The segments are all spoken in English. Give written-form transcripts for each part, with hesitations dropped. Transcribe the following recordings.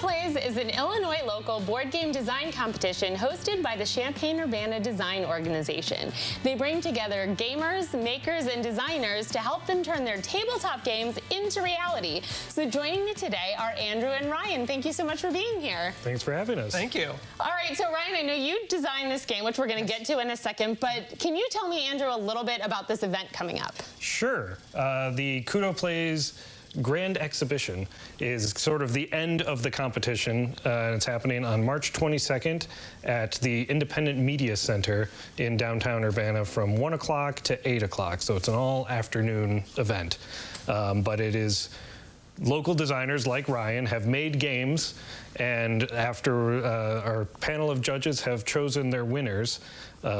Plays is an Illinois local board game design competition hosted by the Champaign-Urbana Design Organization. They bring together gamers, makers, and designers to help them turn their tabletop games into reality. So joining me today are Andrew and Ryan. Thank you so much for being here. Thanks for having us. Thank you. All right, so Ryan, I know you designed this game, which we're going to get to in a second, but can you tell me, Andrew, a little bit about this event coming up? Sure. The Cudo Plays Grand Exhibition is sort of the end of the competition. It's happening on March 22nd at the Independent Media Center in downtown Urbana from 1 o'clock to 8 o'clock. So it's an all-afternoon event. But it is local designers like Ryan have made games, and after our panel of judges have chosen their winners,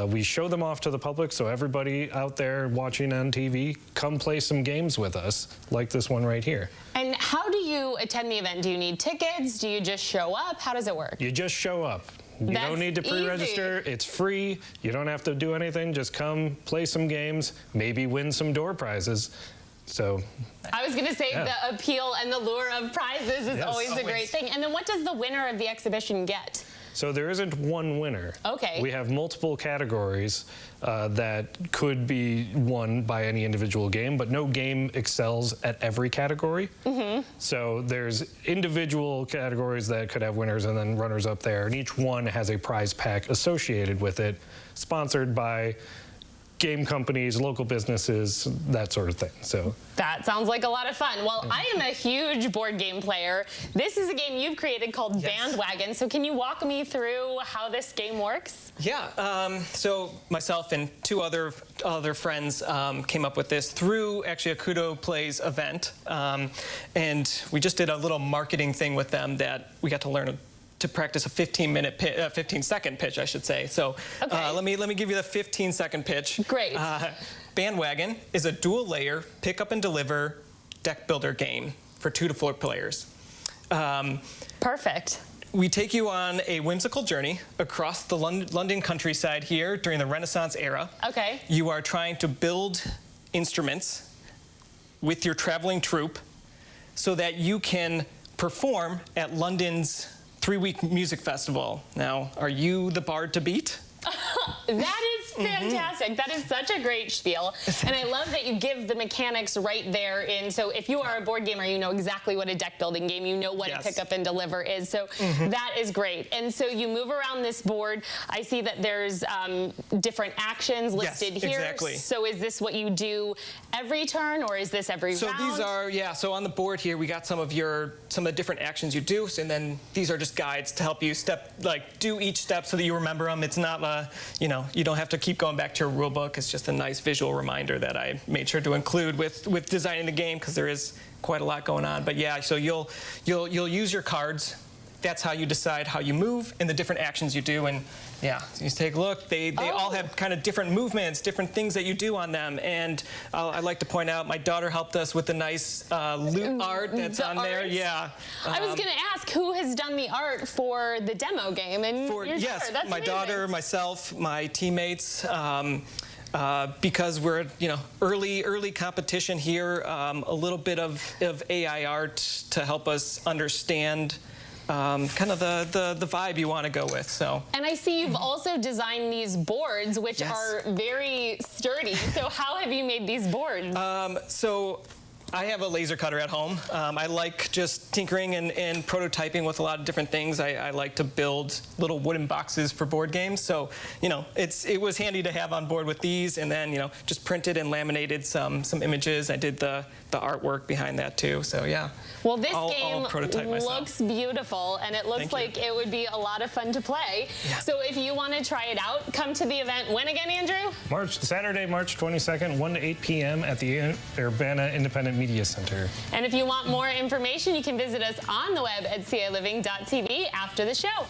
we show them off to the public, so everybody out there watching on TV, come play some games with us, like this one right here. And how do you attend the event? Do you need tickets? Do you just show up? How does it work? You just show up. You don't need to pre-register. It's free. You don't have to do anything. Just come, play some games, maybe win some door prizes. So I was going to say, the appeal and the lure of prizes is always a great thing. And then what does the winner of the exhibition get? So there isn't one winner. Okay. We have multiple categories that could be won by any individual game, but no game excels at every category. So there's individual categories that could have winners and then runners up there, and each one has a prize pack associated with it, sponsored by game companies, local businesses, that sort of thing. So that sounds like a lot of fun. Well, I am a huge board game player. This is a game you've created called Wagon. So can you walk me through how this game works? Yeah. So myself and two other friends came up with this through actually a Cudo Plays event, and we just did a little marketing thing with them that we got to learn to practice a 15-second pitch, I should say. So let me give you the 15-second pitch. Great. Wagon is a dual-layer pick-up and deliver deck builder game for 2 to 4 players. Perfect. We take you on a whimsical journey across the London countryside here during the Renaissance era. Okay. You are trying to build instruments with your traveling troupe so that you can perform at London's 3-week music festival. Now, are you the bard to beat? That is fantastic. That is such a great spiel. And I love that you give the mechanics right there in. So if you are a board gamer, you know exactly what a deck building game, you know what a pick up and deliver is. So that is great. And so you move around this board. I see that there's different actions listed here. Exactly. So is this what you do every turn, or is this every round? So these are, so on the board here, we got some of the different actions you do, and then these are just guides to help you do each step so that you remember them. It's not you don't have to keep going back to your rule book. It's just a nice visual reminder that I made sure to include with designing the game, because there is quite a lot going on. But yeah, so you'll use your cards. That's how you decide how you move and the different actions you do. And yeah, so you take a look. They all have kind of different movements, different things that you do on them. And I'd like to point out, my daughter helped us with the nice loot art that's on there. Yeah. I was going to ask who has done the art for the demo game, and yes, that's my daughter, myself, my teammates. Because we're early competition here, a little bit of AI art to help us understand kind of the vibe you want to go with. So. And I see you've also designed these boards, which are very sturdy. So how have you made these boards? So I have a laser cutter at home. I like just tinkering and prototyping with a lot of different things. I like to build little wooden boxes for board games. So, it was handy to have on board with these, and then, just printed and laminated some images. I did the artwork behind that too. So yeah. Well, this game looks beautiful, and it looks like it would be a lot of fun to play. Yeah. So if you want to try it out, come to the event. When again, Andrew? Saturday, March 22nd, 1 to 8 p.m. at the Urbana Independent Media Center. And if you want more information, you can visit us on the web at ciLiving.tv after the show.